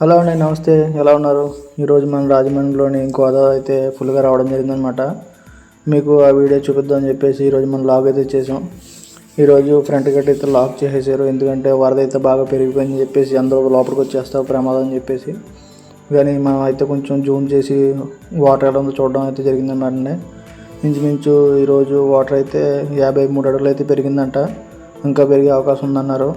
Hello అండి, నమస్తే. ఎలా ఉన్నారు? ఈరోజు మన రాజమండ్రిలోని గోదావరి అయితే ఫుల్గా రావడం జరిగిందనమాట. మీకు ఆ వీడియో చూపిద్దామని చెప్పేసి ఈరోజు మనం లాగ్ అయితే చేసాం. ఈరోజు ఫ్రంట్ గేట్ అయితే లాక్ చేసేసారు, ఎందుకంటే వరద అయితే బాగా పెరిగిపోయిందని చెప్పేసి అందరూ లోపలికి వచ్చేస్తారు ప్రమాదం అని చెప్పేసి. కానీ మనం అయితే కొంచెం జూమ్ చేసి వాటర్ ఎలా ఉందో చూడడం అయితే జరిగిందన్నమాట. ఇంచుమించు ఈరోజు వాటర్ అయితే 53 అడుగులు అయితే పెరిగిందంట. ఇంకా పెరిగే అవకాశం ఉందన్నారు.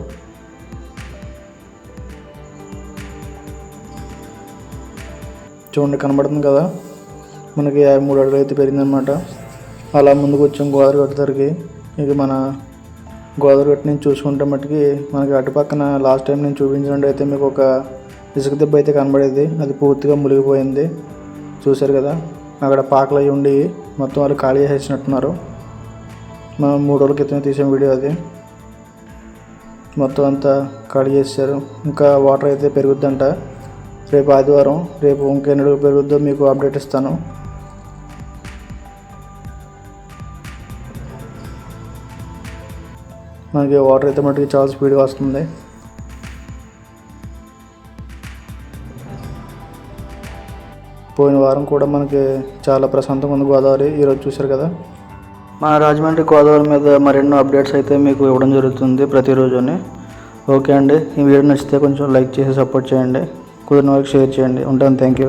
చూడండి, కనబడుతుంది కదా, మనకి 53 అడుగులు అయితే పెరిగిందనమాట. అలా ముందుకు వచ్చాం గోదావరి గట్టు దగ్గరికి. ఇది మన గోదావరి గట్టు నుంచి చూసుకుంటే మట్టుకి మనకి అటుపక్కన లాస్ట్ టైం నేను చూపించినట్టు అయితే మీకు ఒక ఇసుక దెబ్బ అయితే కనబడేది. అది పూర్తిగా మునిగిపోయింది, చూశారు కదా. అక్కడ పాకలు అవి ఉండి మొత్తం వాళ్ళు ఖాళీ చేసేసినట్టున్నారు. మనం 3 రోజుల క్రితం తీసిన వీడియో అది. మొత్తం అంతా ఖాళీ చేశారు. ఇంకా వాటర్ అయితే పెరుగుద్దంట. రేపు ఆదివారం, రేపు ఇంకెన్ని అడుగులు పెరుగుద్దో మీకు అప్డేట్ ఇస్తాను. మనకి వాటర్ అయితే మటుకు చాలా స్పీడ్గా వస్తుంది. పోయిన వారం కూడా మనకి చాలా ప్రశాంతంగా ఉంది గోదావరి. ఈరోజు చూశారు కదా. మన రాజమండ్రి గోదావరి మీద మరెన్నో అప్డేట్స్ అయితే మీకు ఇవ్వడం జరుగుతుంది ప్రతిరోజుని. ఓకే అండి, ఈ వీడియో నచ్చితే కొంచెం లైక్ చేసి సపోర్ట్ చేయండి. కుదిరిన వరకు షేర్ చేయండి. ఉంటాను. Thank you.